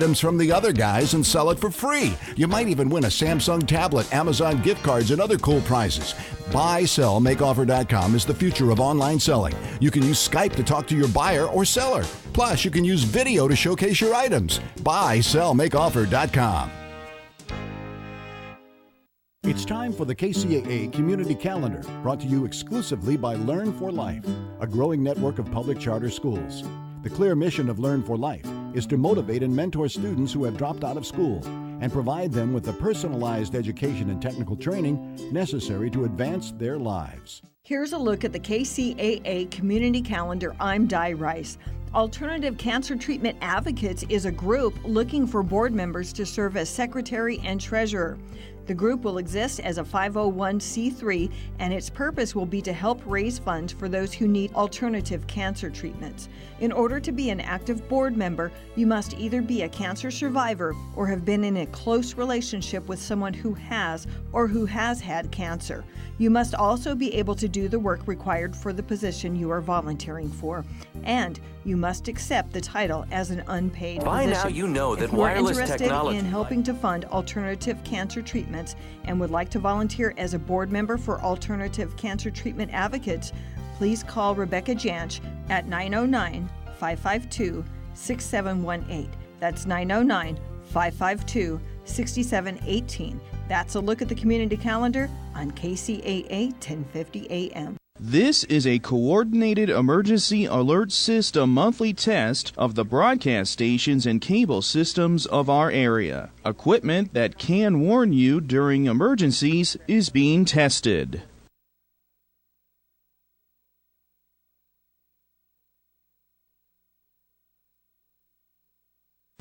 items from the other guys and sell it for free. You might even win a Samsung tablet, Amazon gift cards, and other cool prizes. BuySellMakeOffer.com is the future of online selling. You can use Skype to talk to your buyer or seller. Plus, you can use video to showcase your items. BuySellMakeOffer.com. It's time for the Kcaa Community Calendar, brought to you exclusively by Learn for Life, a growing network of public charter schools. The clear mission of Learn for Life is to motivate and mentor students who have dropped out of school and provide them with the personalized education and technical training necessary to advance their lives. Here's a look at the Kcaa Community Calendar. I'm Di Rice. Alternative Cancer Treatment Advocates is a group looking for board members to serve as secretary and treasurer. The group will exist as a 501c3, and its purpose will be to help raise funds for those who need alternative cancer treatments. In order to be an active board member, you must either be a cancer survivor or have been in a close relationship with someone who has or who has had cancer. You must also be able to do the work required for the position you are volunteering for, and you must accept the title as an unpaid By position. now you know that If you're wireless interested technology in helping to fund alternative cancer treatments and would like to volunteer as a board member for Alternative Cancer Treatment Advocates, please call Rebecca Janch at 909-552-6718. That's 909-552-6718. That's a look at the community calendar on KCAA 1050 AM. This is a coordinated emergency alert system monthly test of the broadcast stations and cable systems of our area. Equipment that can warn you during emergencies is being tested.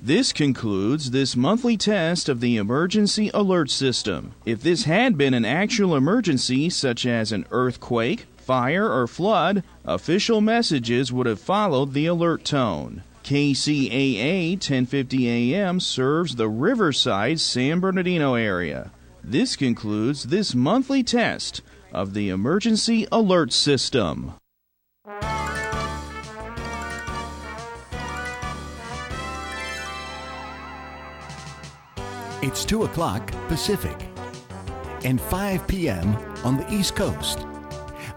This concludes this monthly test of the emergency alert system. If this had been an actual emergency, such as an earthquake, fire, or flood, official messages would have followed the alert tone. KCAA 1050 AM serves the Riverside San Bernardino area. This concludes this monthly test of the emergency alert system. It's 2 o'clock Pacific and 5 p.m. on the East Coast.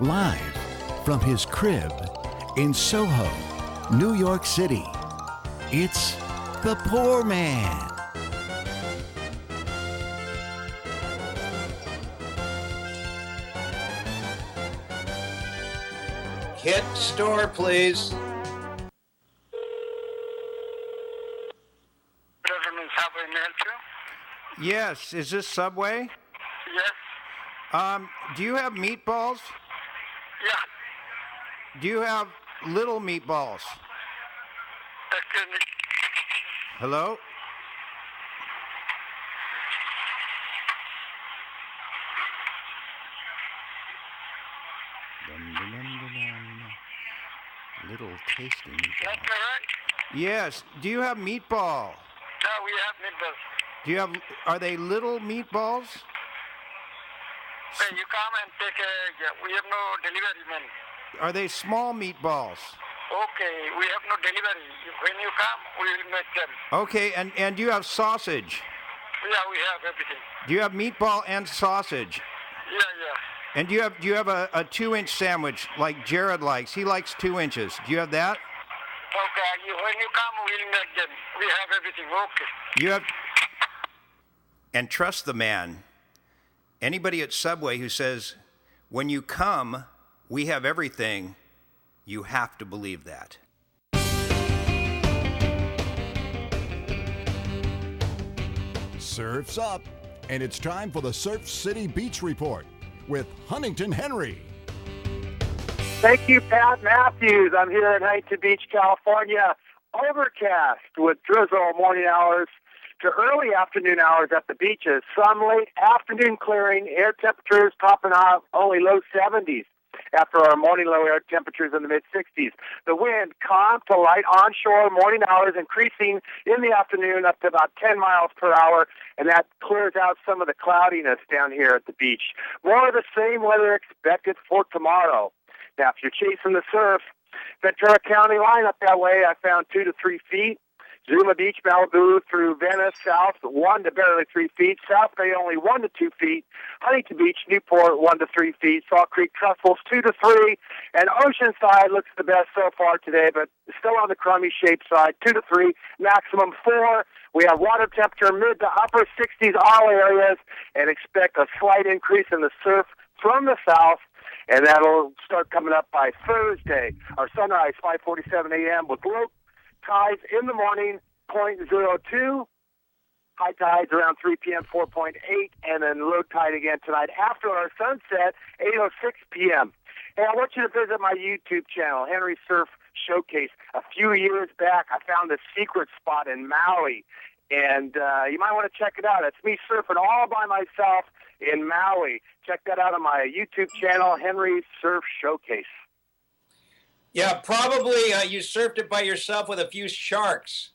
Live from his crib in Soho, New York City, it's the Poorman. Hit store, please. Good afternoon, Subway. May I help you? Yes, is this Subway? Yes. Do you have meatballs? Yeah. Do you have little meatballs? Excuse me. Hello? Little tasty meatball. That's right. Yes. Do you have meatball? Yeah, we have meatballs. Do you have? Are they little meatballs? When you come and take we have no delivery man. Are they small meatballs? Okay, we have no delivery. When you come, we will make them. Okay, and do you have sausage? Yeah, we have everything. Do you have meatball and sausage? Yeah, yeah. And do you have a 2-inch sandwich like Jared likes? He likes 2 inches. Do you have that? Okay, when you come, we'll make them. We have everything. Okay. You have. And trust the man. Anybody at Subway who says, when you come, we have everything, you have to believe that. Surf's up, and it's time for the Surf City Beach Report with Huntington Henry. Thank you, Pat Matthews. I'm here in Huntington Beach, California. Overcast with drizzle morning hours to early afternoon hours at the beaches. Some late afternoon clearing, air temperatures topping off only low 70s after our morning low air temperatures in the mid-60s. The wind calm to light onshore morning hours, increasing in the afternoon up to about 10 miles per hour, and that clears out some of the cloudiness down here at the beach. More of the same weather expected for tomorrow. Now, if you're chasing the surf, Ventura County line up that way, I found 2 to 3 feet. Zuma Beach, Malibu through Venice, south 1 to barely 3 feet. South Bay only 1 to 2 feet. Huntington Beach, Newport 1 to 3 feet. Salt Creek, Trussville 2 to 3. And Oceanside looks the best so far today, but still on the crummy shape side, 2 to 3, maximum 4. We have water temperature mid to upper 60s all areas, and expect a slight increase in the surf from the south, and that'll start coming up by Thursday. Our sunrise 5:47 a.m. with low tides in the morning 0.02. High tides around 3 p.m. 4.8, and then low tide again tonight after our sunset 8:06 p.m. Hey, I want you to visit my YouTube channel, Henry Surf Showcase. A few years back, I found a secret spot in Maui, and you might want to check it out. It's me surfing all by myself in Maui. Check that out on my YouTube channel, Henry Surf Showcase. Yeah, probably you surfed it by yourself with a few sharks.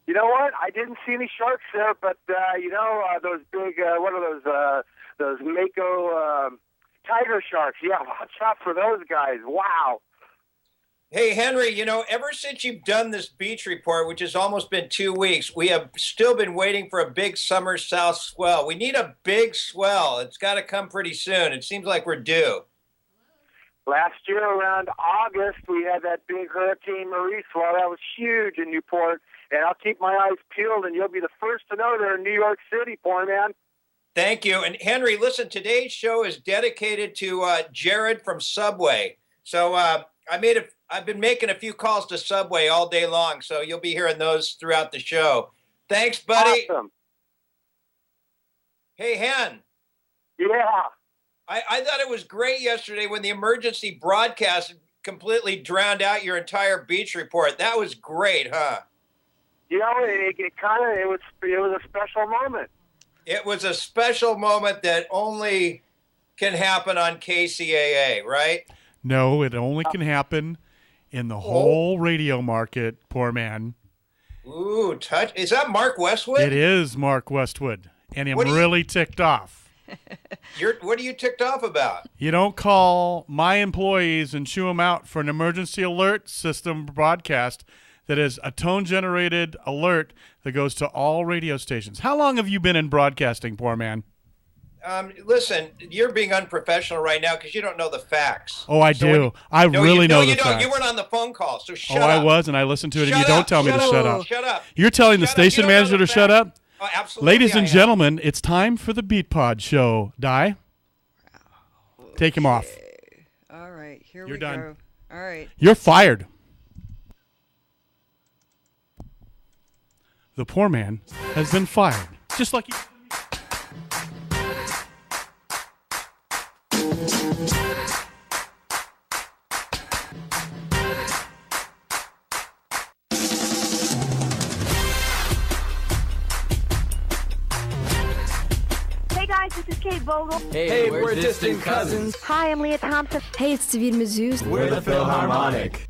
You know what? I didn't see any sharks there, but those big, what are those Mako tiger sharks? Yeah, watch out for those guys. Wow. Hey, Henry, ever since you've done this beach report, which has almost been 2 weeks, we have still been waiting for a big summer south swell. We need a big swell. It's got to come pretty soon. It seems like we're due. Last year around August, we had that big Hurricane Marie swell. That was huge in Newport, and I'll keep my eyes peeled, and you'll be the first to know there in New York City, Poorman. Thank you. And Henry, listen, today's show is dedicated to Jared from Subway. So I've been making a few calls to Subway all day long, so you'll be hearing those throughout the show. Thanks, buddy. Awesome. Hey, Hen. Yeah. I thought it was great yesterday when the emergency broadcast completely drowned out your entire beach report. That was great, huh? It was a special moment. It was a special moment that only can happen on KCAA, right? No, it only can happen in the whole radio market, Poorman. Ooh, is that Mark Westwood? It is Mark Westwood, and I'm really ticked off. What are you ticked off about? You don't call my employees and chew them out for an emergency alert system broadcast that is a tone-generated alert that goes to all radio stations. How long have you been in broadcasting, Poorman? Listen, you're being unprofessional right now because you don't know the facts. Oh, I do. I really know the facts. You weren't on the phone call, so shut up. Oh, I was, and I listened to it, and you don't tell me to shut up. Shut up. You're telling the station manager to shut up? Oh, absolutely. Ladies and gentlemen, it's time for the Beat Pod show. Di, take him off. All right, here You're we done. go. All right. You're fired. The poor man has been fired, just like you. Hey guys, this is Kate Vogel. Hey, we're distant cousins. Hi, I'm Leah Thompson. Hey, it's David Mazouz. We're the Philharmonic.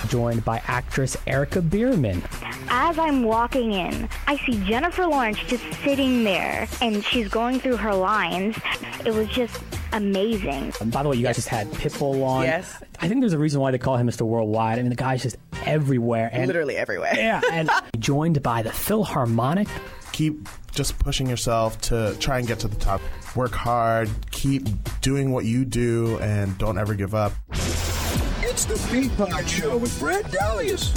Joined by actress Erica Bierman. As I'm walking in, I see Jennifer Lawrence just sitting there, and she's going through her lines. It was just amazing. By the way, you guys just had Pitbull on. Yes. I think there's a reason why they call him Mr. Worldwide. I mean, the guy's just everywhere. And literally everywhere. Yeah, and joined by the Philharmonic. Keep just pushing yourself to try and get to the top. Work hard, keep doing what you do, and don't ever give up. It's the Beat Pod Show with Brad Dalius.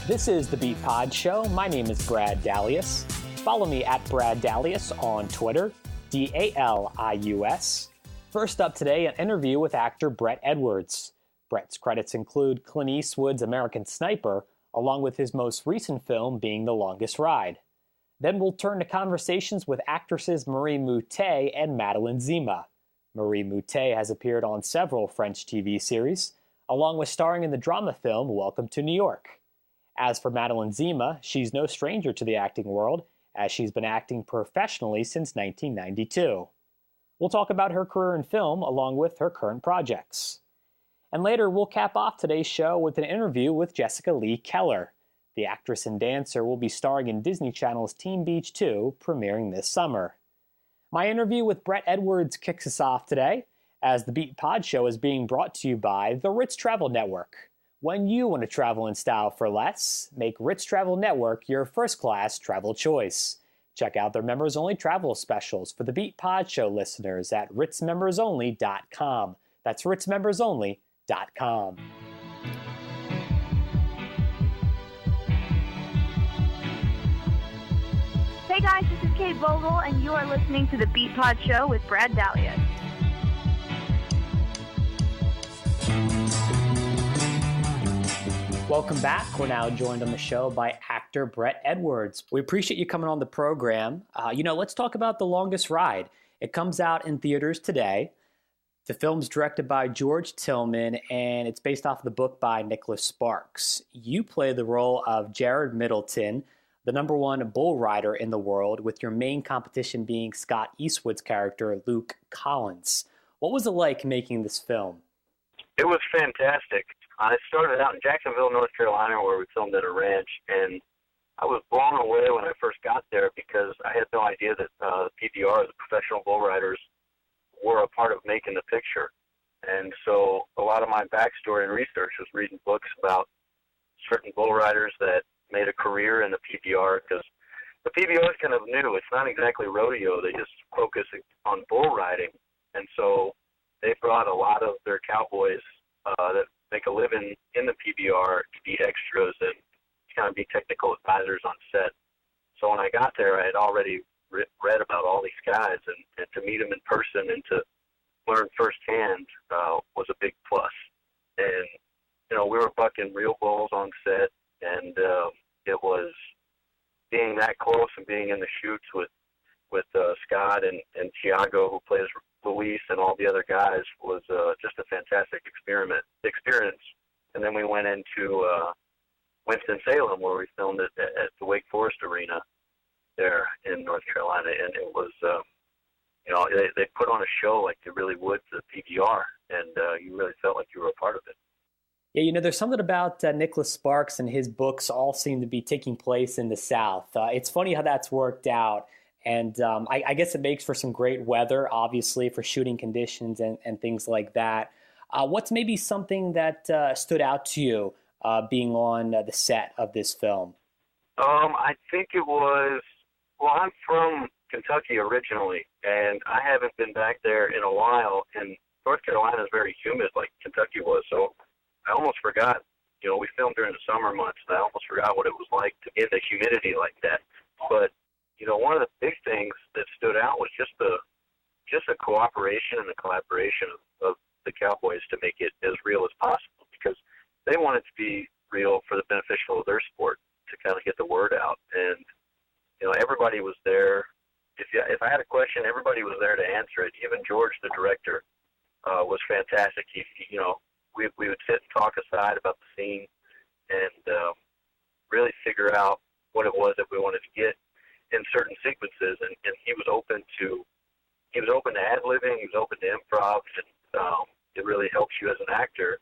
This is the Beat Pod Show. My name is Brad Dalius. Follow me at Brad Dalius on Twitter, DALIUS. First up today, an interview with actor Brett Edwards. Brett's credits include Clint Eastwood's American Sniper, along with his most recent film being The Longest Ride. Then we'll turn to conversations with actresses Marie Moutet and Madeline Zima. Marie Moutet has appeared on several French TV series, along with starring in the drama film Welcome to New York. As for Madeline Zima, she's no stranger to the acting world, as she's been acting professionally since 1992. We'll talk about her career in film, along with her current projects. And later, we'll cap off today's show with an interview with Jessica Lee Keller. The actress and dancer will be starring in Disney Channel's Teen Beach 2, premiering this summer. My interview with Brett Edwards kicks us off today, as the Beat Pod Show is being brought to you by the Ritz Travel Network. When you want to travel in style for less, make Ritz Travel Network your first-class travel choice. Check out their members-only travel specials for the Beat Pod Show listeners at ritzmembersonly.com. That's ritzmembersonly.com. Hey guys, this is Kate Vogel, and you are listening to the Beat Pod Show with Brad Dahlia. Welcome back. We're now joined on the show by actor Brett Edwards. We appreciate you coming on the program. Let's talk about The Longest Ride. It comes out in theaters today. The film's directed by George Tillman, and it's based off of the book by Nicholas Sparks. You play the role of Jared Middleton, the #1 bull rider in the world, with your main competition being Scott Eastwood's character, Luke Collins. What was it like making this film? It was fantastic. I started out in Jacksonville, North Carolina, where we filmed at a ranch, and I was blown away when I first got there because I had no idea that PBR, the professional bull riders, were a part of making the picture. And so a lot of my backstory and research was reading books about certain bull riders that made a career in the PBR, because the PBR is kind of new. It's not exactly rodeo. They just focus on bull riding. And so they brought a lot of their cowboys that make a living in the PBR to be extras and kind of be technical advisors on set. So when I got there, I had already read about all these guys, and to meet them in person and to learn firsthand was a big plus. And, we were bucking real bulls on set, and it was being that close and being in the shoots with Scott and Tiago, who plays Luis, and all the other guys, was just a fantastic experience. And then we went into Winston-Salem, where we filmed it at the Wake Forest Arena there in North Carolina, and it was, they put on a show like they really would for the PBR, and you really felt like you were a part of it. Yeah, there's something about Nicholas Sparks and his books all seem to be taking place in the South. It's funny how that's worked out. And I guess it makes for some great weather, obviously, for shooting conditions and things like that. What's maybe something that stood out to you being on the set of this film? I think it was, I'm from Kentucky originally, and I haven't been back there in a while, and North Carolina is very humid like Kentucky was, so I almost forgot, we filmed during the summer months, and I almost forgot what it was like to be in the humidity like that. But one of the big things that stood out was just the cooperation and the collaboration of the cowboys to make it as real as possible, because they wanted to be real for the beneficial of their sport, to kind of get the word out. And everybody was there. If I had a question, everybody was there to answer it. Even George, the director, was fantastic. We would sit and talk aside about the scene and really figure out what it was that we wanted to get in certain sequences, and he was open to ad-libbing, he was open to improv, and it really helps you as an actor.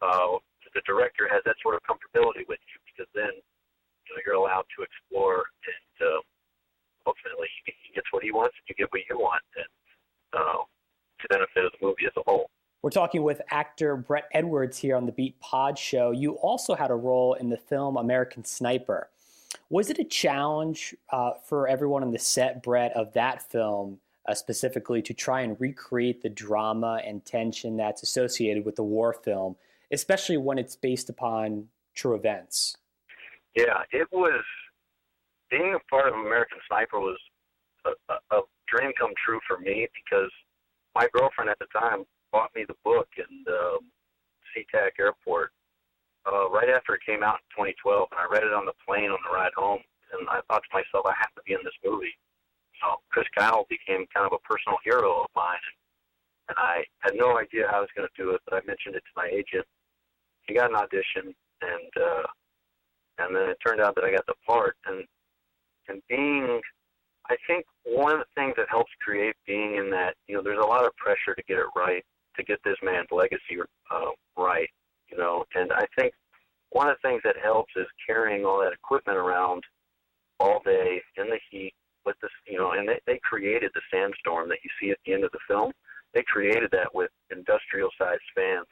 The director has that sort of comfortability with you, because then you're allowed to explore, and ultimately he gets what he wants, and you get what you want, and to benefit of the movie as a whole. We're talking with actor Brett Edwards here on the Beat Pod Show. You also had a role in the film American Sniper. Was it a challenge for everyone on the set, Brett, of that film, specifically to try and recreate the drama and tension that's associated with the war film, especially when it's based upon true events? Yeah, it was. Being a part of American Sniper was a dream come true for me, because my girlfriend at the time bought me the book in SeaTac Airport right after it came out in 2012, and I read it on the plane on the ride home, and I thought to myself, I have to be in this movie. So Kcaa became kind of a personal hero of mine, and I had no idea how I was going to do it, but I mentioned it to my agent. He got an audition, and then it turned out that I got the part, and being, I think one of the things that helps create being in that, there's a lot of pressure to get it right, to get this man's legacy right, and I think one of the things that helps is carrying all that equipment around all day in the heat with this, and they created the sandstorm that you see at the end of the film. They created that with industrial-sized fans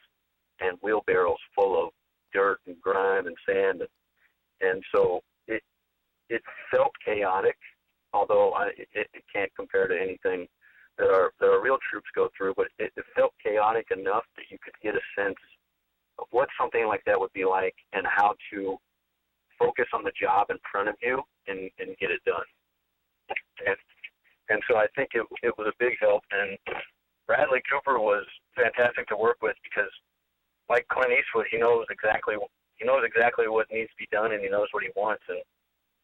and wheelbarrows full of dirt and grime and sand, and so it felt chaotic, although it can't compare to anything that our real troops go through. But it felt chaotic enough that you could get a sense of what something like that would be like and how to focus on the job in front of you and get it done. And so I think it was a big help. And Bradley Cooper was fantastic to work with because, like Clint Eastwood, he knows exactly what needs to be done, and he knows what he wants, and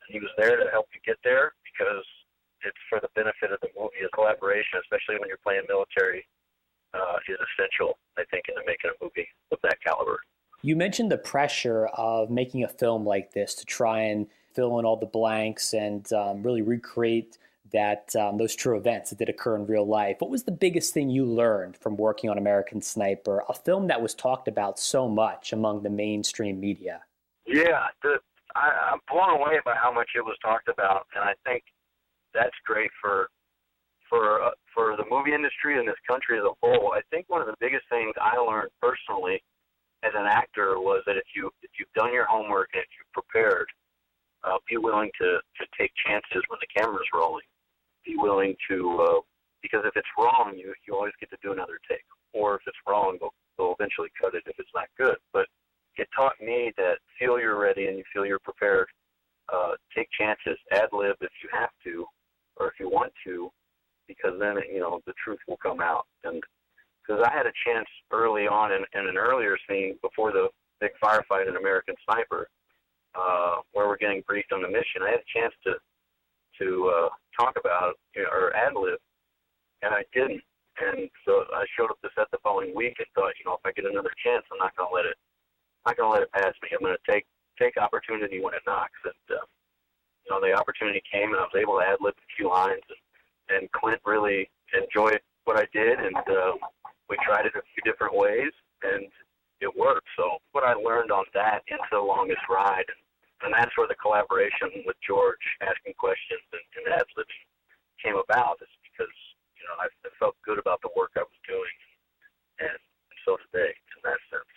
he was there to help you get there because it's for the benefit of the movie. A collaboration, especially when you're playing military, is essential, I think, into making a movie of that caliber. You mentioned the pressure of making a film like this to try and fill in all the blanks and really recreate those true events that did occur in real life. What was the biggest thing you learned from working on American Sniper, a film that was talked about so much among the mainstream media? Yeah, I'm blown away by how much it was talked about, and I think that's great for the movie industry and this country as a whole. I think one of the biggest things I learned personally as an actor was that if you've done your homework and if you've prepared, be willing to take chances when the camera's rolling. Be willing to, because if it's wrong, you always get to do another take. Or if it's wrong, they'll eventually cut it if it's not good. But it taught me that feel you're ready and you feel you're prepared. Take chances, ad-lib if you have to, or if you want to, because then, the truth will come out. And because I had a chance early on in an earlier scene before the big firefight in American Sniper, where we're getting briefed on the mission, I had a chance to talk about or ad-lib, and I didn't. And so I showed up to set the following week and thought, if I get another chance, I'm not going to let it pass me. I'm going to take opportunity when it knocks. And the opportunity came, and I was able to ad-lib a few lines, and Clint really enjoyed what I did, and we tried it a few different ways, and it worked. So what I learned on that into The Longest Ride, and that's where the collaboration with George asking questions and ad-libbing came about, is because, I felt good about the work I was doing, and so did they, in that sense.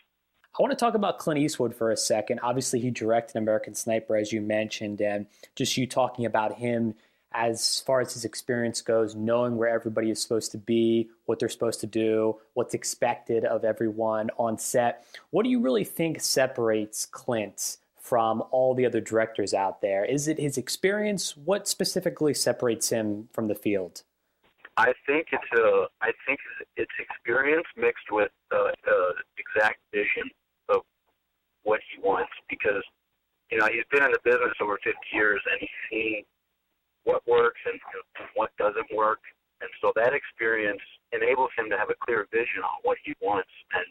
I want to talk about Clint Eastwood for a second. Obviously, he directed American Sniper, as you mentioned, and just you talking about him as far as his experience goes, knowing where everybody is supposed to be, what they're supposed to do, what's expected of everyone on set. What do you really think separates Clint from all the other directors out there? Is it his experience? What specifically separates him from the field? I think it's experience mixed with exact vision of what he wants, because he's been in the business over 50 years and he's seen what works and what doesn't work, and so that experience enables him to have a clear vision on what he wants. And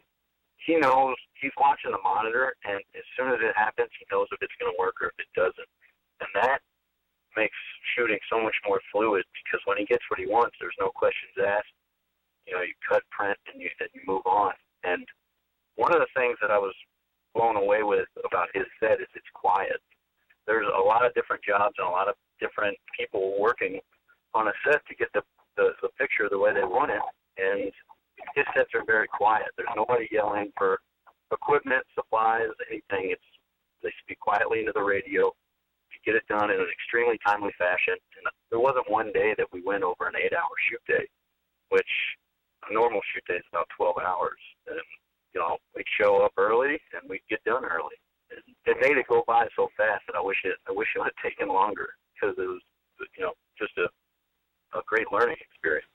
he knows, he's watching the monitor, and as soon as it happens, he knows if it's going to work or if it doesn't. And that makes shooting so much more fluid, because when he gets what he wants, there's no questions asked. You cut, print, and you move on. And one of the things that I was blown away with about his set is it's quiet. There's a lot of different jobs and a lot of different people working on a set to get the picture the way they want it, and his sets are very quiet. There's nobody yelling for equipment, supplies, anything. They speak quietly into the radio to get it done in an extremely timely fashion. And there wasn't one day that we went over an 8-hour shoot day, which a normal shoot day is about 12 hours. And, we'd show up early and we'd get done early. And it made it go by so fast that I wish it would have taken longer, because it was, just a great learning experience.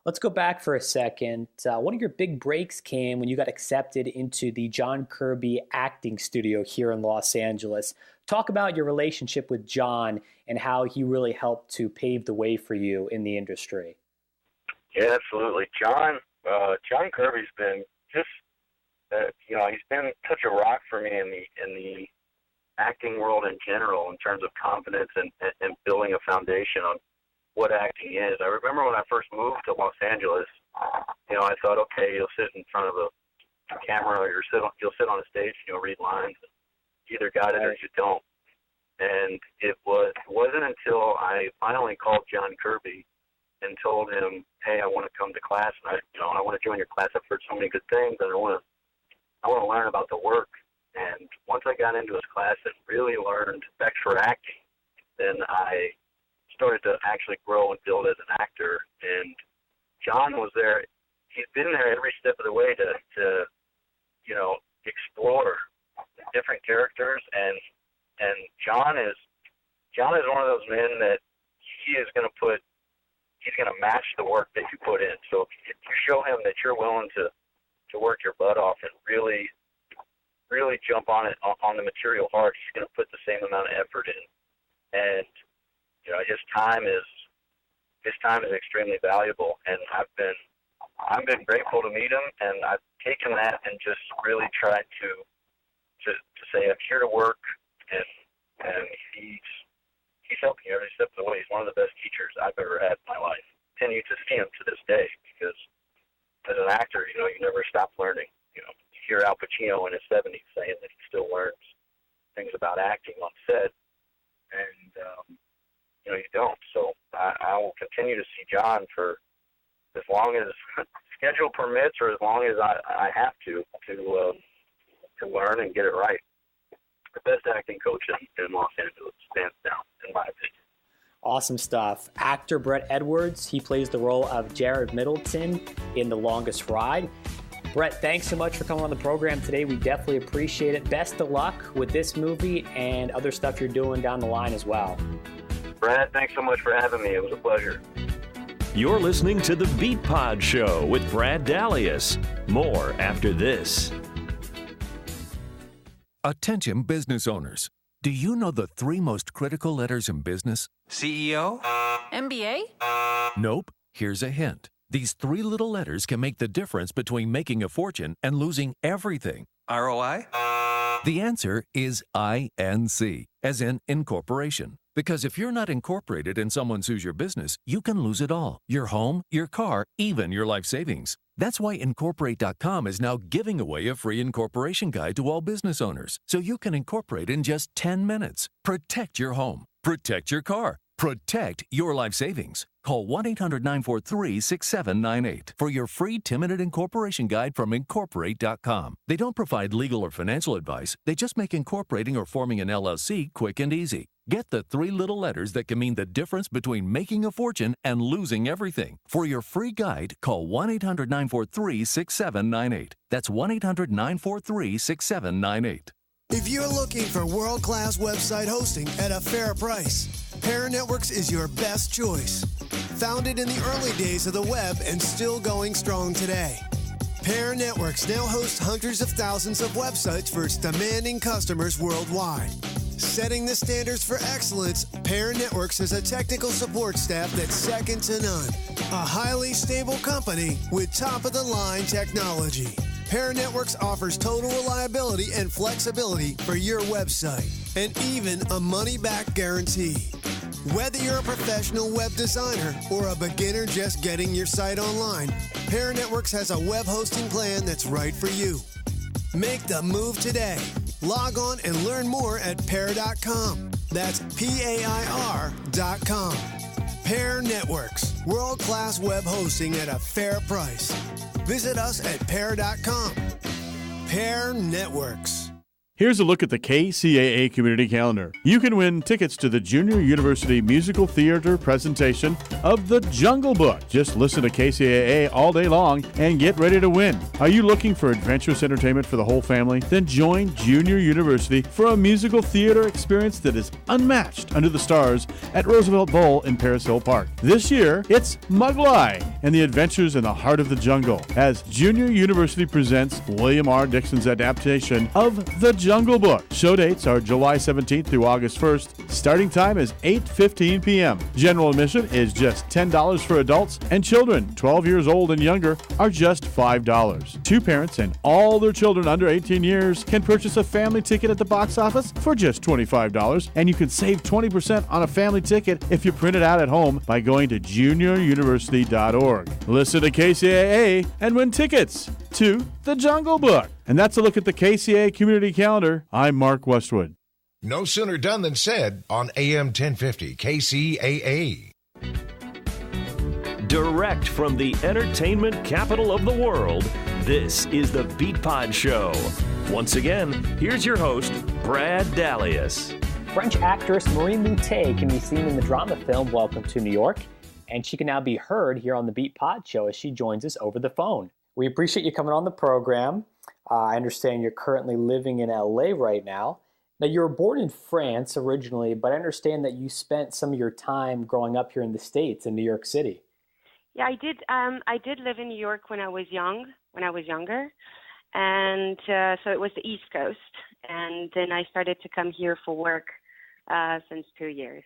Let's go back for a second. One of your big breaks came when you got accepted into the John Kirby acting studio here in Los Angeles. Talk about your relationship with John and how he really helped to pave the way for you in the industry. Yeah, absolutely. John Kirby's been just, he's been such a rock for me in the acting world in general, in terms of confidence and building a foundation on what acting is. I remember when I first moved to Los Angeles, I thought, okay, you'll sit in front of a camera, or you'll sit on a stage and you'll read lines. You either got it or you don't. And it wasn't until I finally called John Kirby and told him, hey, I want to come to class, and I want to join your class. I've heard so many good things, and I want to learn about the work. And once I got into his class and really learned specs for acting, then I started to actually grow and build as an actor. And John was there. He's been there every step of the way to explore different characters. And John is one of those men that he's going to match the work that you put in. So if you show him that you're willing to work your butt off and really jump on the material hard, he's going to put the same amount of effort in. And his time is extremely valuable, and I've been grateful to meet him, and I've taken that and just really tried to say I'm here to work, and he's helped me every step of the way. He's one of the best teachers I've ever had in my life. Continue to see him to this day, because as an actor, you never stop learning. You hear Al Pacino in his 70s saying that he still learns things about acting on set, and you don't. So I will continue to see John for as long as schedule permits, or as long as I have to learn and get it right. The best acting coach in Los Angeles, hands down, in my opinion. Awesome stuff. Actor Brett Edwards, he plays the role of Jared Middleton in The Longest Ride. Brett, thanks so much for coming on the program today. We definitely appreciate it. Best of luck with this movie and other stuff you're doing down the line as well. Brad, thanks so much for having me. It was a pleasure. You're listening to The Beat Pod Show with Brad Dalius. More after this. Attention business owners. Do you know the 3 most critical letters in business? CEO? MBA? Nope. Here's a hint. These 3 little letters can make the difference between making a fortune and losing everything. ROI? The answer is INC, as in incorporation. Because if you're not incorporated and someone sues your business, you can lose it all. Your home, your car, even your life savings. That's why Incorporate.com is now giving away a free incorporation guide to all business owners, so you can incorporate in just 10 minutes. Protect your home. Protect your car. Protect your life savings. Call 1-800-943-6798 for your free 10-minute incorporation guide from Incorporate.com. They don't provide legal or financial advice. They just make incorporating or forming an LLC quick and easy. Get the 3 little letters that can mean the difference between making a fortune and losing everything. For your free guide, call 1-800-943-6798. That's 1-800-943-6798. If you're looking for world-class website hosting at a fair price, Pair Networks is your best choice. Founded in the early days of the web and still going strong today, Pair Networks now hosts hundreds of thousands of websites for its demanding customers worldwide. Setting the standards for excellence, Pair Networks has a technical support staff that's second to none. A highly stable company with top-of-the-line technology. Pair Networks offers total reliability and flexibility for your website, and even a money-back guarantee. Whether you're a professional web designer or a beginner just getting your site online, Pair Networks has a web hosting plan that's right for you. Make the move today. Log on and learn more at Pair.com. That's PAIR.com. Pair Networks, world-class web hosting at a fair price. Visit us at Pair.com. Pair Networks. Here's a look at the KCAA community calendar. You can win tickets to the Junior University Musical Theater presentation of The Jungle Book. Just listen to KCAA all day long and get ready to win. Are you looking for adventurous entertainment for the whole family? Then join Junior University for a musical theater experience that is unmatched under the stars at Roosevelt Bowl in Paris Hill Park. This year, it's Mugwai and the Adventures in the Heart of the Jungle, as Junior University presents William R. Dixon's adaptation of The Jungle Book. Show dates are July 17th through August 1st. Starting time is 8:15 p.m. General admission is just $10 for adults, and children 12 years old and younger are just $5. 2 parents and all their children under 18 years can purchase a family ticket at the box office for just $25, and you can save 20% on a family ticket if you print it out at home by going to junioruniversity.org. Listen to KCAA and win tickets to The Jungle Book. And that's a look at the KCAA community calendar. I'm Mark Westwood. No sooner done than said on AM 1050 KCAA. Direct from the entertainment capital of the world, this is the Beat Pod Show. Once again, here's your host, Brad Dalius. French actress Marie Moutet can be seen in the drama film Welcome to New York, and she can now be heard here on the Beat Pod Show as she joins us over the phone. We appreciate you coming on the program. I understand you're currently living in LA right now. Now, you were born in France originally, but I understand that you spent some of your time growing up here in the States, in New York City. Yeah, I did. I did live in New York when I was younger, and so it was the East Coast. And then I started to come here for work since 2 years.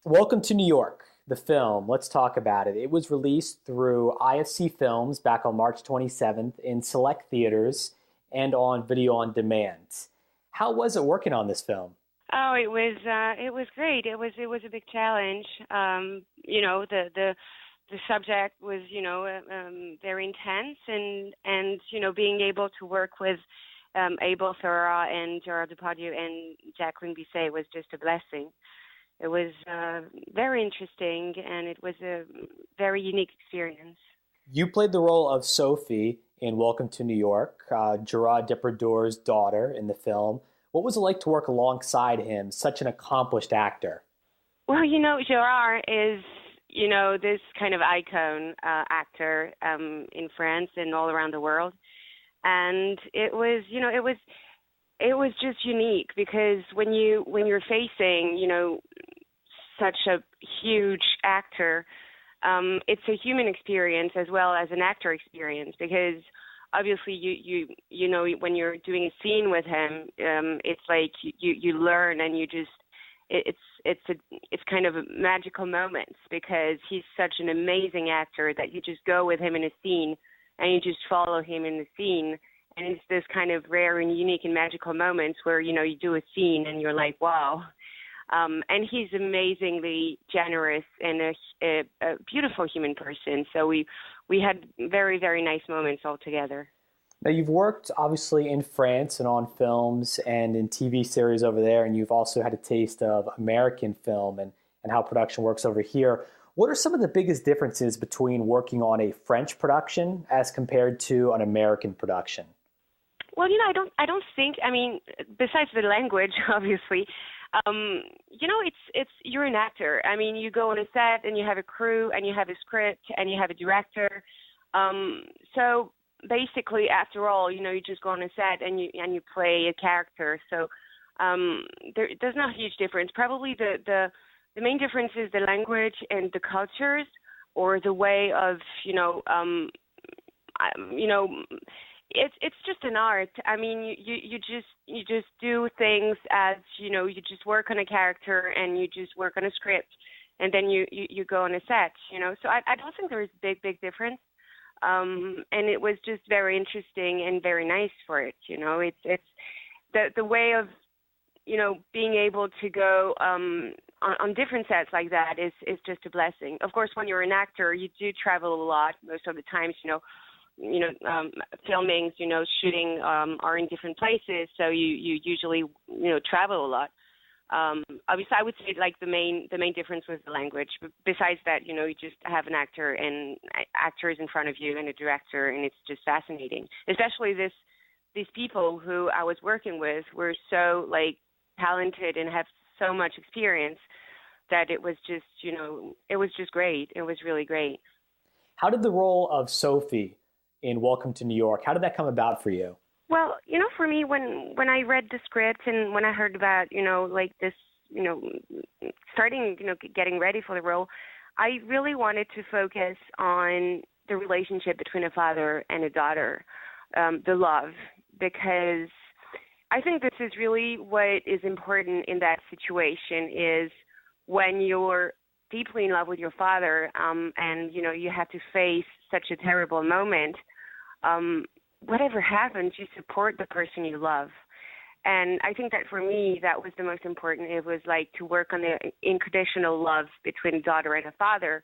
Welcome to New York, the film. Let's talk about it. It was released through IFC Films back on March 27th in select theaters and on video on demand. How was it working on this film? Oh, it was great. It was a big challenge. The subject was very intense, and being able to work with Abel Ferrara and Gerard Depardieu and Jacqueline Bisset was just a blessing. It was very interesting, and it was a very unique experience. You played the role of Sophie in Welcome to New York, Gerard Depardieu's daughter in the film. What was it like to work alongside him, such an accomplished actor? Well, Gerard is, this kind of icon actor in France and all around the world. And it was just unique because when you're facing, such a huge actor, it's a human experience as well as an actor experience, because obviously you know when you're doing a scene with him, it's like you learn, and you just it's kind of magical moments, because he's such an amazing actor that you just go with him in a scene and you just follow him in the scene, and it's this kind of rare and unique and magical moments where you do a scene and you're like, wow. And he's amazingly generous and a beautiful human person. So we had very, very nice moments all together. Now, you've worked obviously in France and on films and in TV series over there, and you've also had a taste of American film and how production works over here. What are some of the biggest differences between working on a French production as compared to an American production? Well, I don't think, besides the language, obviously, it's you're an actor. You go on a set and you have a crew and you have a script and you have a director. So basically, after all, you just go on a set and you play a character. So there's not a huge difference. Probably the main difference is the language and the cultures, or the way of It's just an art. You just do things as you just work on a character and you just work on a script, and then you go on a set. So I don't think there is a big difference. And it was just very interesting and very nice for it. It's the way of being able to go on different sets like that is just a blessing. Of course, when you're an actor, you do travel a lot most of the times. Filmings, shooting are in different places, so you usually travel a lot. Obviously, I would say like the main difference was the language. But besides that, you just have an actor and actors in front of you and a director, and it's just fascinating. Especially these people who I was working with were so talented and have so much experience that it was just it was just great. It was really great. How did the role of Sophie in Welcome to New York, how did that come about for you? Well, for me, when I read the script and when I heard about, this, starting, getting ready for the role, I really wanted to focus on the relationship between a father and a daughter, the love, because I think this is really what is important in that situation is when you're deeply in love with your father, and you have to face such a terrible moment. Whatever happens, you support the person you love, and I think that for me that was the most important. It was to work on the unconditional love between a daughter and a father,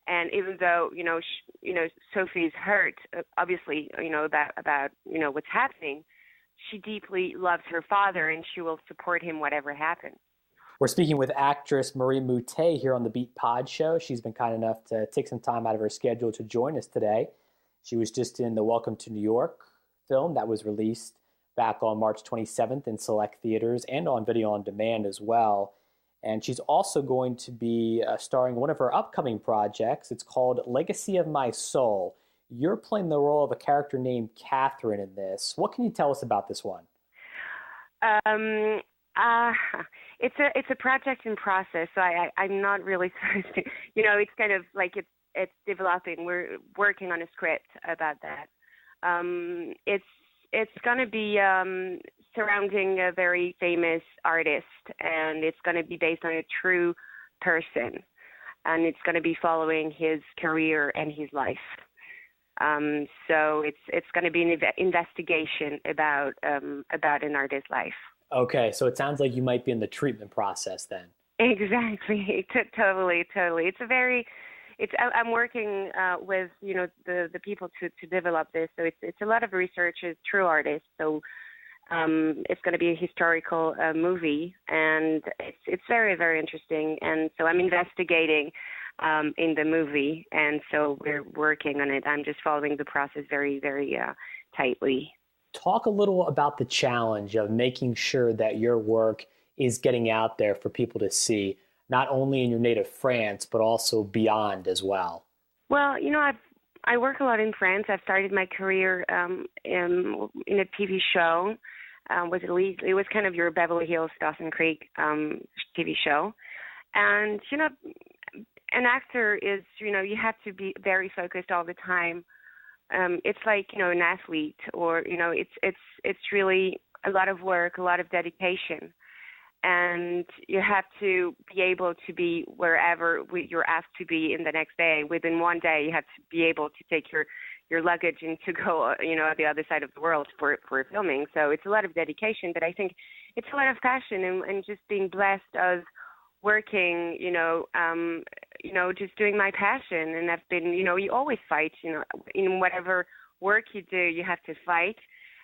and even though Sophie's hurt, obviously about what's happening, she deeply loves her father and she will support him whatever happens. We're speaking with actress Marie Moutet here on the Beat Pod Show. She's been kind enough to take some time out of her schedule to join us today. She was just in the Welcome to New York film that was released back on March 27th in select theaters and on video on demand as well. And she's also going to be starring one of her upcoming projects. It's called Legacy of My Soul. You're playing the role of a character named Catherine in this. What can you tell us about this one? It's a project in process, so I'm not really supposed to. It's kind of like it's developing. We're working on a script about that. It's going to be surrounding a very famous artist, and it's going to be based on a true person, and it's going to be following his career and his life. So it's going to be an investigation about an artist's life. Okay, so it sounds like you might be in the treatment process then. Exactly, totally. I'm working with the people to develop this. So it's a lot of research. It's true artists. So it's going to be a historical movie, and it's very, very interesting. And so I'm investigating in the movie, and so we're working on it. I'm just following the process very, very tightly. Talk a little about the challenge of making sure that your work is getting out there for people to see, not only in your native France, but also beyond as well. Well, I work a lot in France. I've started my career in a TV show. It was kind of your Beverly Hills, Dawson Creek TV show. And, an actor is, you have to be very focused all the time. It's like, an athlete, or, it's really a lot of work, a lot of dedication. And you have to be able to be wherever you're asked to be in the next day. Within one day, you have to be able to take your luggage and to go, at the other side of the world for filming. So it's a lot of dedication, but I think it's a lot of passion and just being blessed of working, just doing my passion. And I've been, you always fight, in whatever work you do, you have to fight.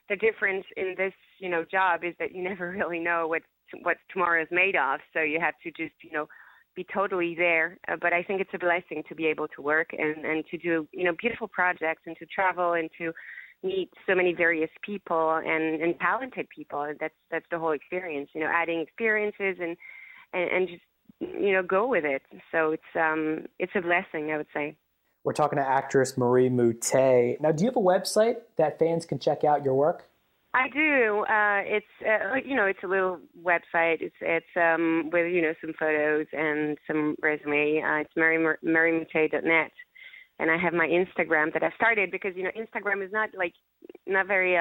The difference in this, job is that you never really know what tomorrow is made of. So you have to just, be totally there. But I think it's a blessing to be able to work and to do, beautiful projects and to travel and to meet so many various people and talented people. That's the whole experience, adding experiences and just, go with it. So it's a blessing, I would say. We're talking to actress Marie Moutet. Now, do you have a website that fans can check out your work? I do. It's a little website. It's with some photos and some resume. It's marymoutet.net, and I have my Instagram that I've started because Instagram is not very.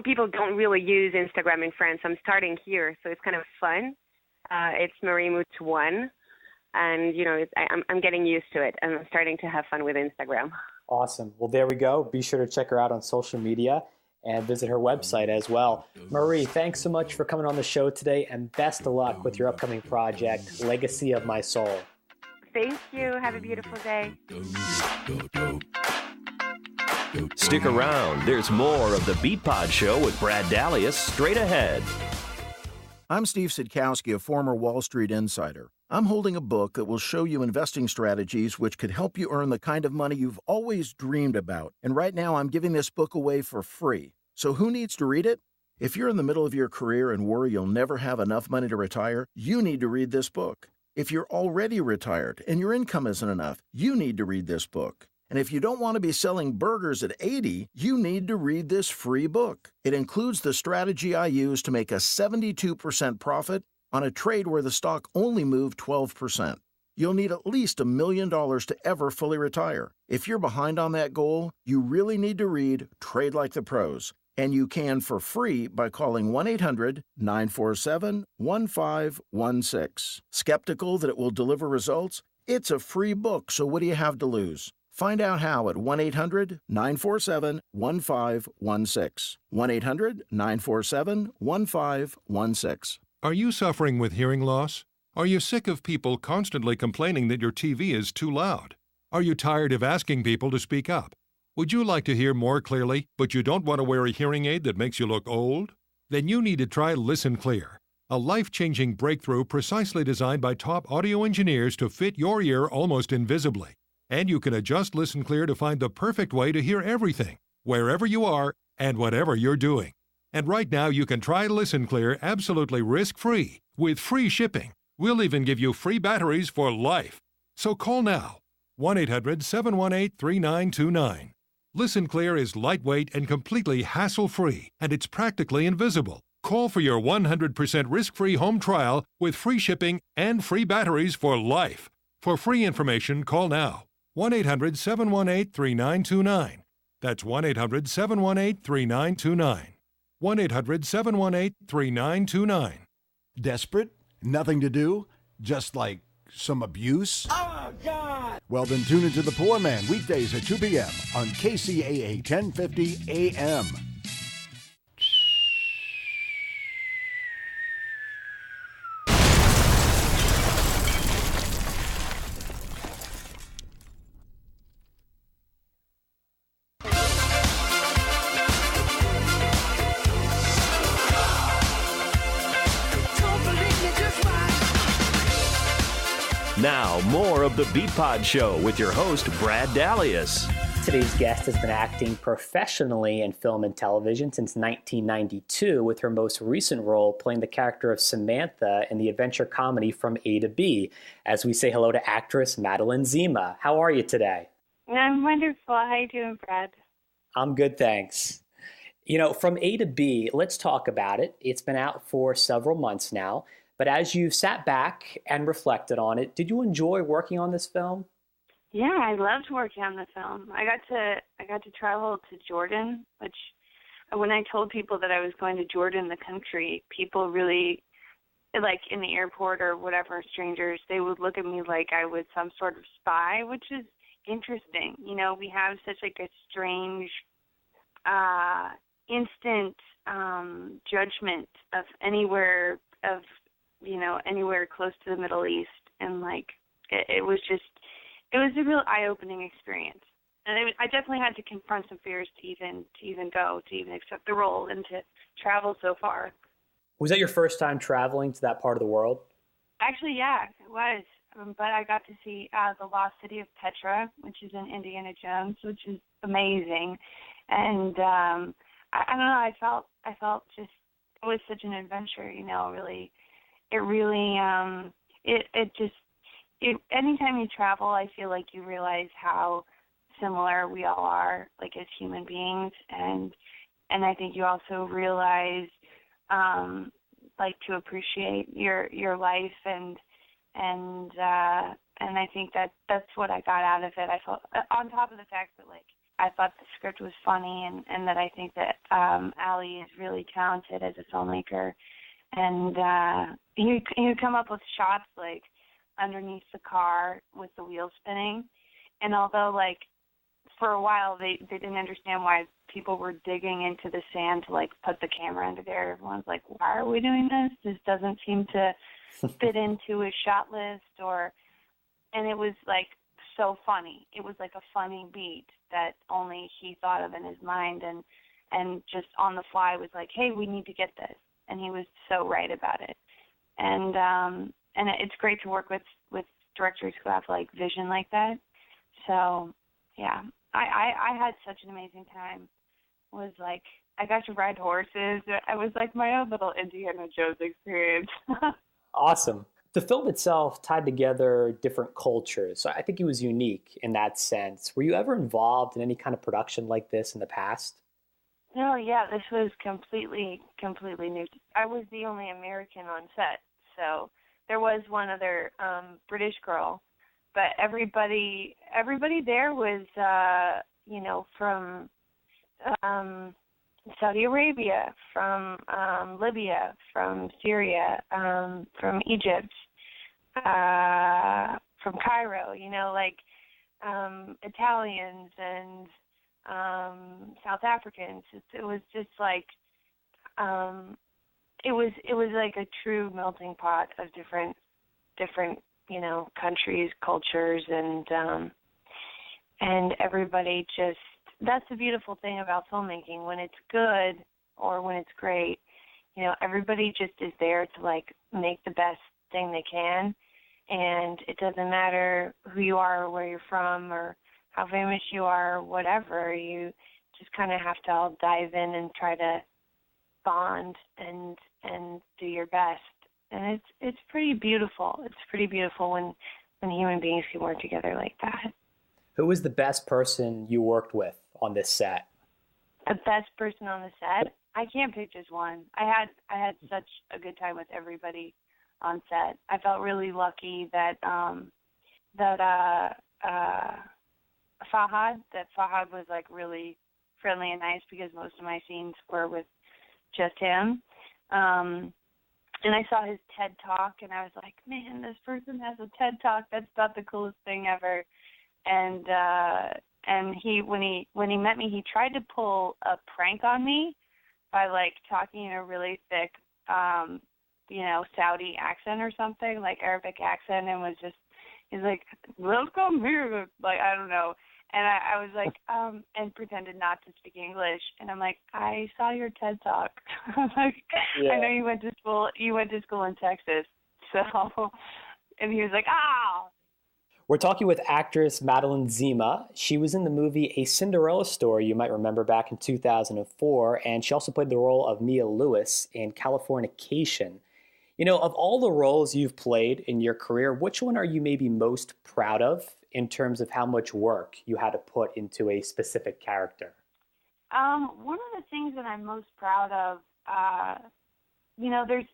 People don't really use Instagram in France. I'm starting here, so it's kind of fun. It's Marie Moutet 1, and I'm getting used to it, and I'm starting to have fun with Instagram. Awesome. Well, there we go. Be sure to check her out on social media and visit her website as well. Marie, thanks so much for coming on the show today, and best of luck with your upcoming project, Legacy of My Soul. Thank you. Have a beautiful day. Stick around. There's more of the Beat Pod Show with Brad Dalius straight ahead. I'm Steve Sidkowski, a former Wall Street insider. I'm holding a book that will show you investing strategies which could help you earn the kind of money you've always dreamed about. And right now, I'm giving this book away for free. So who needs to read it? If you're in the middle of your career and worry you'll never have enough money to retire, you need to read this book. If you're already retired and your income isn't enough, you need to read this book. And if you don't want to be selling burgers at 80, you need to read this free book. It includes the strategy I use to make a 72% profit on a trade where the stock only moved 12%. You'll need at least $1 million to ever fully retire. If you're behind on that goal, you really need to read Trade Like the Pros. And you can for free by calling 1-800-947-1516. Skeptical that it will deliver results? It's a free book, so what do you have to lose? Find out how at 1-800-947-1516. 1-800-947-1516. Are you suffering with hearing loss? Are you sick of people constantly complaining that your TV is too loud? Are you tired of asking people to speak up? Would you like to hear more clearly, but you don't want to wear a hearing aid that makes you look old? Then you need to try Listen Clear, a life-changing breakthrough precisely designed by top audio engineers to fit your ear almost invisibly. And you can adjust Listen Clear to find the perfect way to hear everything, wherever you are and whatever you're doing. And right now you can try Listen Clear absolutely risk-free with free shipping. We'll even give you free batteries for life. So call now, 1-800-718-3929. Listen Clear is lightweight and completely hassle-free, and it's practically invisible. Call for your 100% risk-free home trial with free shipping and free batteries for life. For free information, call now, 1-800-718-3929. That's 1-800-718-3929. 1-800-718-3929. Desperate? Nothing to do? Just like some abuse? Oh, God! Well, then tune into The Poorman weekdays at 2 p.m. on KCAA 1050 AM. Now, more of the Beat Pod Show with your host, Brad Dalius. Today's guest has been acting professionally in film and television since 1992, with her most recent role playing the character of Samantha in the adventure comedy From A to B. As we say hello to actress Madeline Zima. How are you today? I'm wonderful. How you doing, Brad? I'm good, thanks. You know, From A to B, let's talk about it. It's been out for several months now. But as you've sat back and reflected on it, did you enjoy working on this film? Yeah, I loved working on the film. I got to travel to Jordan, which when I told people that I was going to Jordan, the country, people really, like in the airport or whatever, strangers, they would look at me like I was some sort of spy, which is interesting. You know, we have such like a strange, instant judgment of anywhere close to the Middle East, and like it was a real eye-opening experience. And I definitely had to confront some fears to even accept the role and to travel so far. Was that your first time traveling to that part of the world? Actually, yeah, it was. But I got to see the lost city of Petra, which is in Indiana Jones, which is amazing. And I don't know, I felt just, it was such an adventure, you know, really. Anytime you travel, I feel like you realize how similar we all are, like as human beings, and I think you also realize, like, to appreciate your life, and I think that's what I got out of it. I felt, on top of the fact that, like, I thought the script was funny, and that I think that Ali is really talented as a filmmaker. And he would come up with shots like underneath the car with the wheels spinning. And although, like, for a while they didn't understand why people were digging into the sand to, like, put the camera under there, everyone's like, why are we doing this? This doesn't seem to fit into a shot list. And it was, like, so funny. It was like a funny beat that only he thought of in his mind, and just on the fly was like, hey, we need to get this. And he was so right about it. And it's great to work with directors who have, like, vision like that. So, yeah, I had such an amazing time. It was like, I got to ride horses. I was like my own little Indiana Jones experience. Awesome. The film itself tied together different cultures, so I think it was unique in that sense. Were you ever involved in any kind of production like this in the past? No, yeah, this was completely new. I was the only American on set, so there was one other British girl, but everybody there was, from Saudi Arabia, from Libya, from Syria, from Egypt, from Cairo, Italians and South Africans. It was just like it was like a true melting pot of different countries, cultures, and everybody just. That's the beautiful thing about filmmaking. When it's good or when it's great, everybody just is there to, like, make the best thing they can, and it doesn't matter who you are or where you're from or how famous you are or whatever. You just kind of have to all dive in and try to bond and do your best. And it's pretty beautiful. It's pretty beautiful when human beings can work together like that. Who was the best person you worked with on this set? The best person on the set? I can't pick just one. I had such a good time with everybody on set. I felt really lucky that Fahad was like really friendly and nice, because most of my scenes were with just him. And I saw his TED Talk, and I was like, man, this person has a TED Talk. That's about the coolest thing ever. And he, when he met me, he tried to pull a prank on me by like talking in a really thick, Saudi accent or something, like Arabic accent, and he's like, welcome here, like, I don't know. And I was like, and pretended not to speak English. And I'm like, I saw your TED Talk. Like, yeah. I know you went to school in Texas. So, and he was like, ah. We're talking with actress Madeline Zima. She was in the movie A Cinderella Story, you might remember, back in 2004. And she also played the role of Mia Lewis in Californication. Of all the roles you've played in your career, which one are you maybe most proud of in terms of how much work you had to put into a specific character? One of the things that I'm most proud of,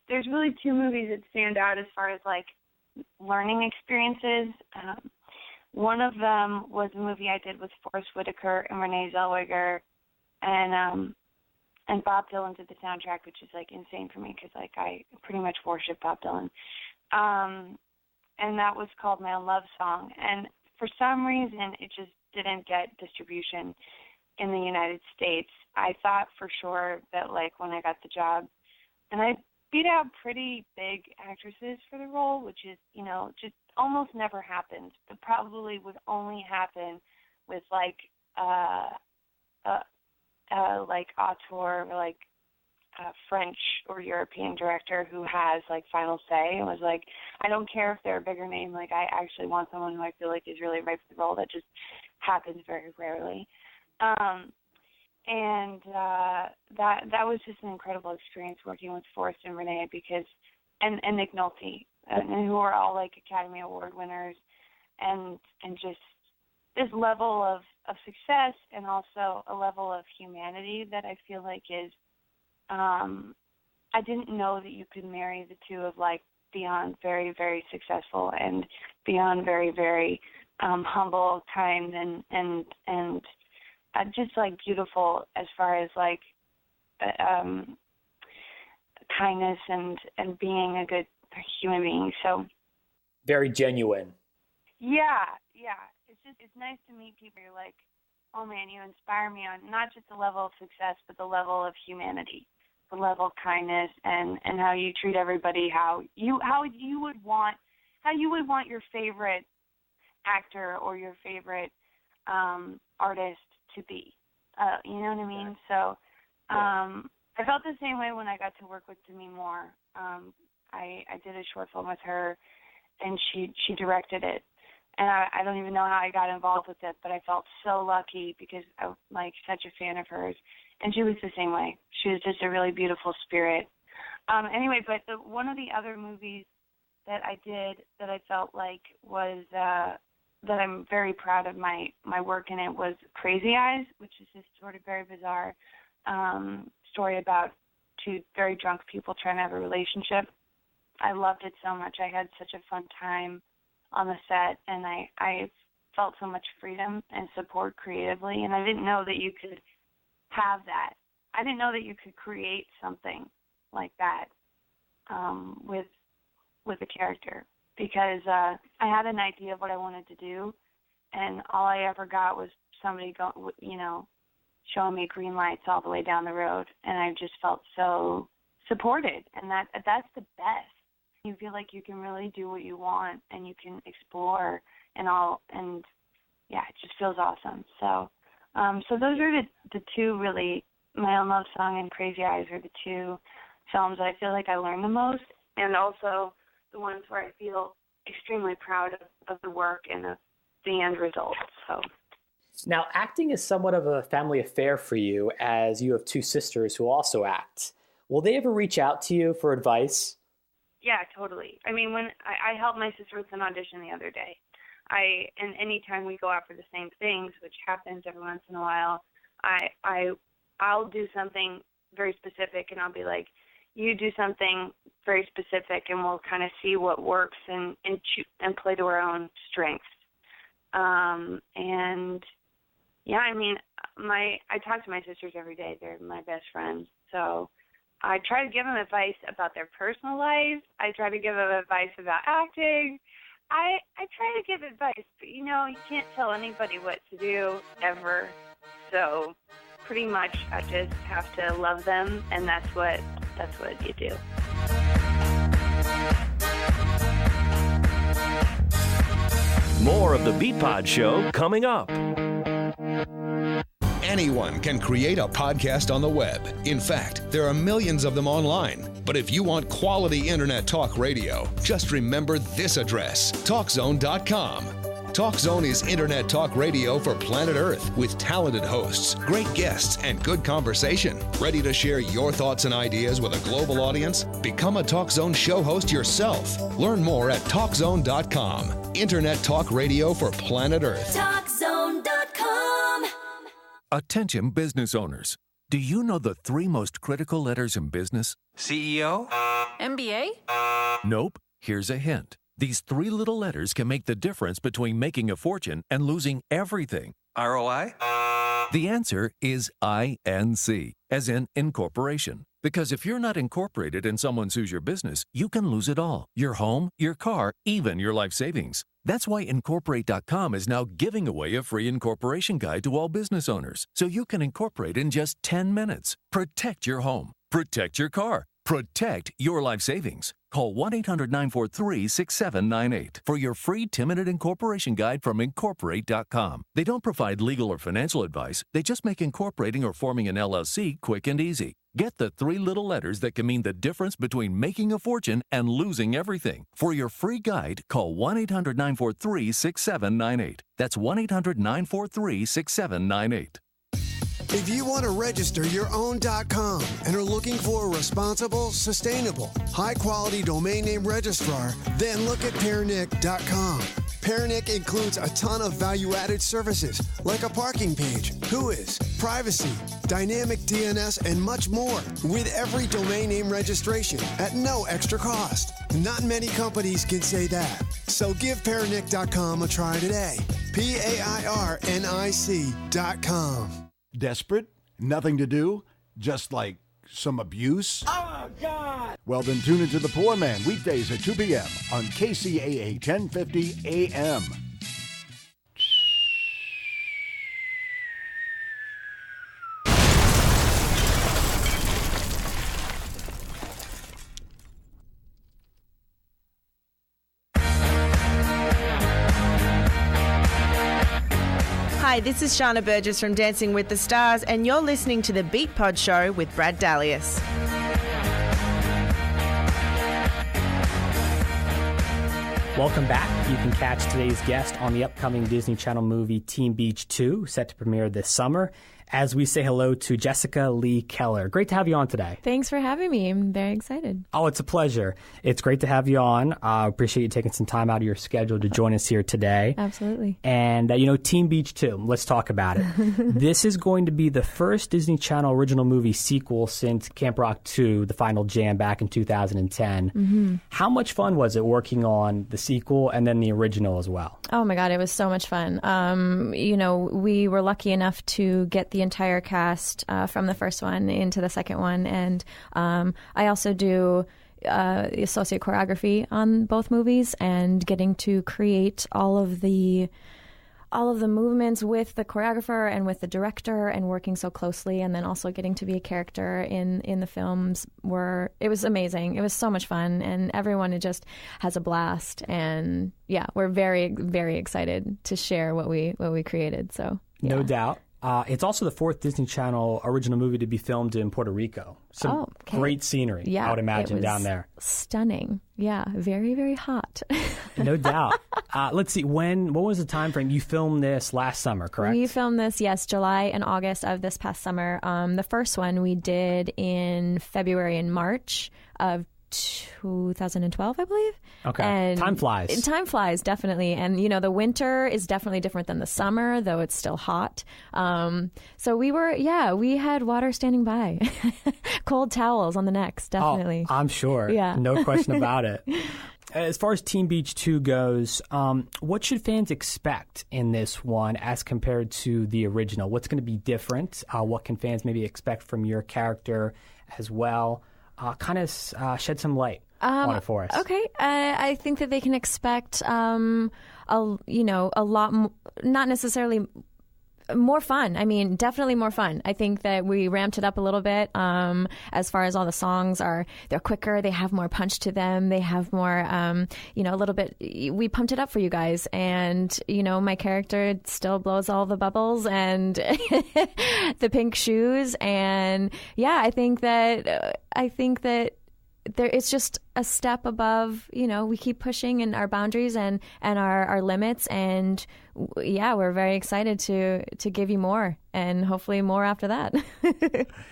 there's really two movies that stand out as far as like learning experiences. One of them was a movie I did with Forrest Whitaker and Renee Zellweger, and Bob Dylan did the soundtrack, which is like insane for me because like I pretty much worship Bob Dylan. And that was called My Love Song. And for some reason, it just didn't get distribution in the United States. I thought for sure that like when I got the job, and I beat out pretty big actresses for the role, which is, just almost never happens, but probably would only happen with like auteur, or like French or European director who has like final say, and was like, I don't care if they're a bigger name, like I actually want someone who I feel like is really right for the role. That just happens very rarely. And that was just an incredible experience working with Forrest and Renee, because and Nick Nolte, and who are all like Academy Award winners, and just this level of success, and also a level of humanity that I feel like is, I didn't know that you could marry the two of like beyond very, very successful and beyond very, very humble, kind, and just like beautiful as far as like kindness and being a good human being. So very genuine. Yeah. It's nice to meet people. You're like, oh man, you inspire me on not just the level of success, but the level of humanity, the level of kindness, and how you treat everybody, how you would want your favorite actor or your favorite artist to be. You know what I mean? So I felt the same way when I got to work with Demi Moore. I did a short film with her, and she directed it. And I don't even know how I got involved with it, but I felt so lucky because I'm like such a fan of hers. And she was the same way. She was just a really beautiful spirit. Anyway, but one of the other movies that I did that I felt like was that I'm very proud of my work in it was Crazy Eyes, which is this sort of very bizarre story about two very drunk people trying to have a relationship. I loved it so much. I had such a fun time on the set, and I felt so much freedom and support creatively, and I didn't know that you could have that. I didn't know that you could create something like that with a character, because I had an idea of what I wanted to do, and all I ever got was somebody showing me green lights all the way down the road, and I just felt so supported, and that's the best. You feel like you can really do what you want, and you can explore and yeah, it just feels awesome. So those are the two really. My Own Love Song and Crazy Eyes are the two films that I feel like I learned the most, and also the ones where I feel extremely proud of the work and of the end result. So. Now, acting is somewhat of a family affair for you, as you have two sisters who also act. Will they ever reach out to you for advice? Yeah, totally. I mean, when I helped my sister with an audition the other day, and anytime we go out for the same things, which happens every once in a while, I'll do something very specific, and I'll be like, you do something very specific, and we'll kind of see what works and play to our own strengths. And yeah, I mean, I talk to my sisters every day. They're my best friends. So I try to give them advice about their personal lives. I try to give them advice about acting. I try to give advice, but you can't tell anybody what to do ever. So pretty much I just have to love them, and that's what you do. More of the Beat Pod Show coming up. Anyone can create a podcast on the web. In fact, there are millions of them online. But if you want quality internet talk radio, just remember this address, TalkZone.com. TalkZone is internet talk radio for planet Earth with talented hosts, great guests, and good conversation. Ready to share your thoughts and ideas with a global audience? Become a TalkZone show host yourself. Learn more at TalkZone.com. Internet talk radio for planet Earth. TalkZone.com. Attention business owners. Do you know the 3 most critical letters in business? CEO? MBA? Nope. Here's a hint. These 3 little letters can make the difference between making a fortune and losing everything. ROI? The answer is INC, as in incorporation. Because if you're not incorporated and someone sues your business, you can lose it all. Your home, your car, even your life savings. That's why Incorporate.com is now giving away a free incorporation guide to all business owners, so you can incorporate in just 10 minutes. Protect your home. Protect your car. Protect your life savings. Call 1-800-943-6798 for your free 10-minute incorporation guide from Incorporate.com. They don't provide legal or financial advice. They just make incorporating or forming an LLC quick and easy. Get the 3 little letters that can mean the difference between making a fortune and losing everything. For your free guide, call 1-800-943-6798. That's 1-800-943-6798. If you want to register your own .com and are looking for a responsible, sustainable, high-quality domain name registrar, then look at Pairnick.com. Pairnick includes a ton of value-added services like a parking page, Whois, privacy, dynamic DNS, and much more with every domain name registration at no extra cost. Not many companies can say that. So give Pairnick.com a try today. Pairnic.com. Desperate? Nothing to do? Just like some abuse? Oh, God! Well, then tune into The Poorman weekdays at 2 p.m. on Kcaa 1050 AM. Hi, this is Shana Burgess from Dancing with the Stars, and you're listening to the Beat Pod Show with Brad Dalius. Welcome back. You can catch today's guest on the upcoming Disney Channel movie Teen Beach 2, set to premiere this summer, as we say hello to Jessica Lee Keller. Great to have you on today. Thanks for having me. I'm very excited. Oh, it's a pleasure. It's great to have you on. I appreciate you taking some time out of your schedule to join us here today. Absolutely. And, Teen Beach 2, let's talk about it. This is going to be the first Disney Channel original movie sequel since Camp Rock 2, The Final Jam, back in 2010. Mm-hmm. How much fun was it working on the sequel and then the original as well? Oh, my God, it was so much fun. We were lucky enough to get the entire cast from the first one into the second one, and I also do associate choreography on both movies, and getting to create all of the movements with the choreographer and with the director, and working so closely, and then also getting to be a character in the films it was amazing. It was so much fun, and everyone just has a blast, and yeah, we're very, very excited to share what we created. So yeah. No doubt. It's also the fourth Disney Channel original movie to be filmed in Puerto Rico. Some great scenery, I would imagine, down there. Stunning. Yeah, very, very hot. No doubt. Let's see, what was the time frame? You filmed this last summer, correct? We filmed this, yes, July and August of this past summer. The first one we did in February and March of 2012, I believe. Okay. And time flies. Time flies, definitely. And, the winter is definitely different than the summer, though it's still hot. So we had water standing by. Cold towels on the necks, definitely. Oh, I'm sure. Yeah. No question about it. As far as Teen Beach 2 goes, what should fans expect in this one as compared to the original? What's going to be different? What can fans maybe expect from your character as well? Kind of shed some light on it for us. Okay. I think that they can expect a lot, not necessarily more fun. I mean, definitely more fun. I think that we ramped it up a little bit as far as all the songs they're quicker. They have more punch to them. They have more, a little bit. We pumped it up for you guys. And, my character still blows all the bubbles and the pink shoes. And yeah, I think that it's just a step above, we keep pushing in our boundaries and our limits. And we're very excited to give you more and hopefully more after that.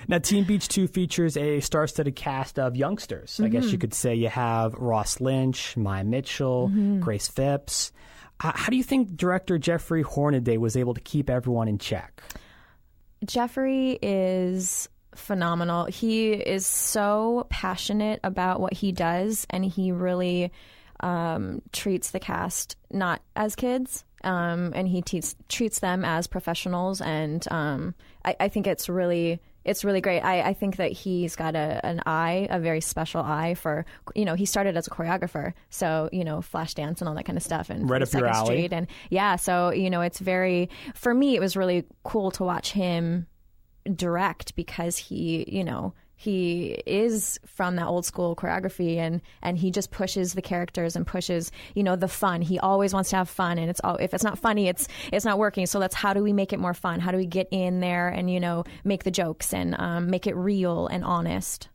Now, Teen Beach 2 features a star-studded cast of youngsters. I guess you could say you have Ross Lynch, Maya Mitchell, Grace Phipps. How do you think director Jeffrey Hornaday was able to keep everyone in check? Jeffrey is phenomenal. He is so passionate about what he does, and he really treats the cast not as kids, and he treats them as professionals. And I think it's really great. I think that he's got a very special eye for, he started as a choreographer, so, flash dance and all that kind of stuff, and right up your alley. Street, and so, it's for me, it was really cool to watch him direct, because he is from that old school choreography, and he just pushes the characters and pushes, the fun. He always wants to have fun, and if it's not funny, it's not working. So how do we make it more fun? How do we get in there and, make the jokes and make it real and honest?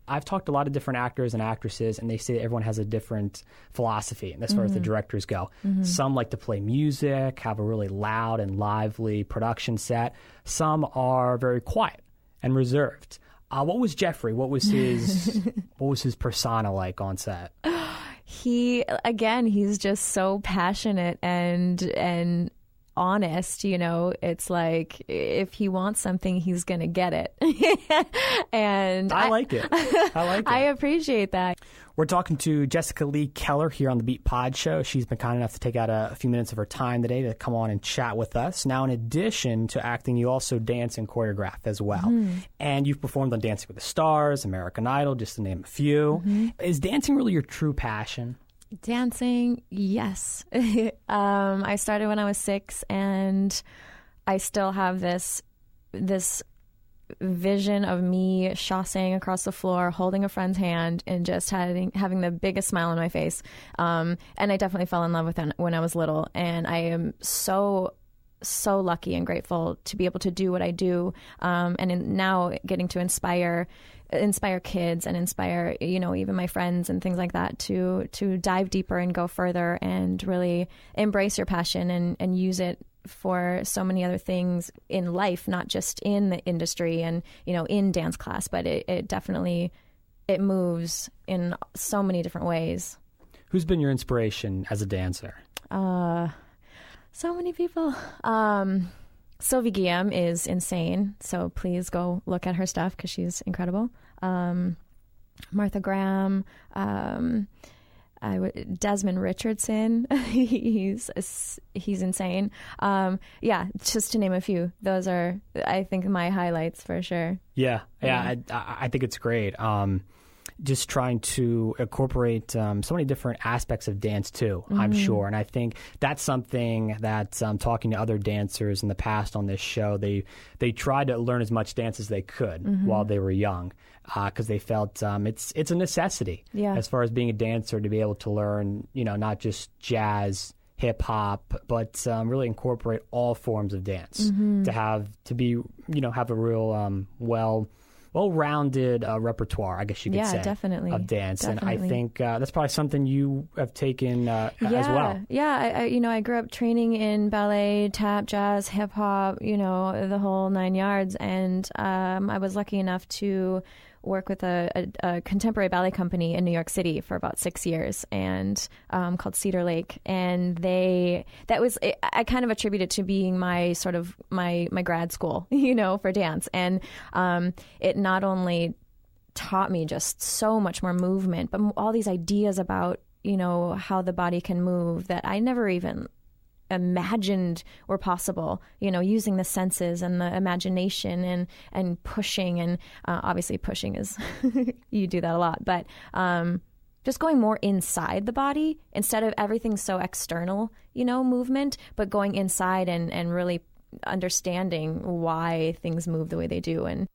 I've talked to a lot of different actors and actresses, and they say that everyone has a different philosophy as far as the directors go. Some like to play music, have a really loud and lively production set. Some are very quiet and reserved. What was Jeffrey? What was his persona like on set? He's just so passionate and honest. It's like if he wants something, he's gonna get it. And I like it. I appreciate that. We're talking to Jessica Lee Keller here on the Beat Pod Show. She's been kind enough to take out a few minutes of her time today to come on and chat with us. Now, in addition to acting, you also dance and choreograph as well. And you've performed on Dancing with the Stars, American Idol, just to name a few. Is dancing really your true passion? Dancing, yes. I started when I was 6, and I still have this vision of me chassing across the floor, holding a friend's hand, and just having the biggest smile on my face. And I definitely fell in love with it when I was little, and I am so lucky and grateful to be able to do what I do, and now getting to inspire kids and inspire, even my friends and things like that to dive deeper and go further and really embrace your passion and use it for so many other things in life, not just in the industry and, in dance class, but it definitely, it moves in so many different ways. Who's been your inspiration as a dancer? So many people. Sylvie Guillaume is insane, so please go look at her stuff because she's incredible. Martha Graham, Desmond Richardson, he's insane. Just to name a few. Those are, I think, my highlights for sure. Yeah. I think it's great. Just trying to incorporate so many different aspects of dance too, I'm sure. And I think that's something that talking to other dancers in the past on this show, they tried to learn as much dance as they could while they were young, because they felt it's a necessity as far as being a dancer to be able to learn, not just jazz hip hop, but really incorporate all forms of dance to have a real well-rounded repertoire, I guess you could say, definitely. of dance. Definitely. And I think that's probably something you have taken as well. Yeah, I grew up training in ballet, tap, jazz, hip hop, the whole 9 yards, and I was lucky enough to work with a contemporary ballet company in New York City for about 6 years, and called Cedar Lake. And I kind of attribute it to being my sort of my grad school, for dance. And it not only taught me just so much more movement, but all these ideas about how the body can move that I never even imagined were possible, using the senses and the imagination and pushing, and obviously pushing is you do that a lot, but just going more inside the body instead of everything so external, movement, but going inside and really understanding why things move the way they do. And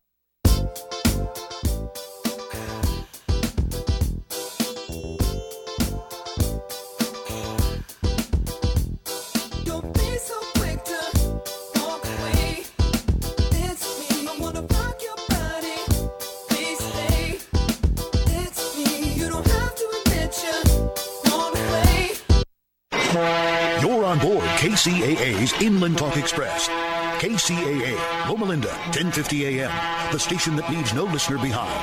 You're on board KCAA's Inland Talk Express. KCAA, Loma Linda, 1050 AM, the station that leaves no listener behind.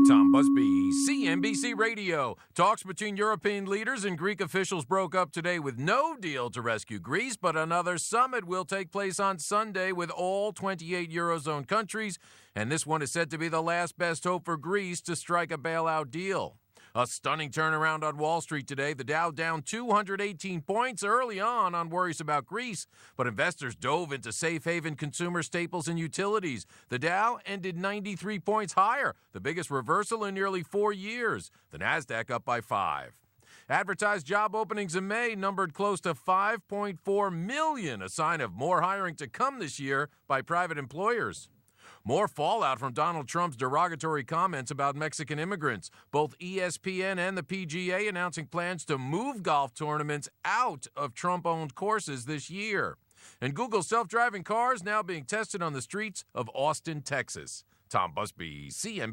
Tom Busby, CNBC Radio. Talks between European leaders and Greek officials broke up today with no deal to rescue Greece, but another summit will take place on Sunday with all 28 Eurozone countries, and this one is said to be the last best hope for Greece to strike a bailout deal. A stunning turnaround on Wall Street today. The Dow down 218 points early on worries about Greece, but investors dove into safe haven consumer staples and utilities. The Dow ended 93 points higher, the biggest reversal in nearly 4 years. The Nasdaq up by 5. Advertised job openings in May numbered close to 5.4 million, a sign of more hiring to come this year by private employers. More fallout from Donald Trump's derogatory comments about Mexican immigrants. Both ESPN and the PGA announcing plans to move golf tournaments out of Trump-owned courses this year. And Google's self-driving cars now being tested on the streets of Austin, Texas. Tom Busby, CNBC.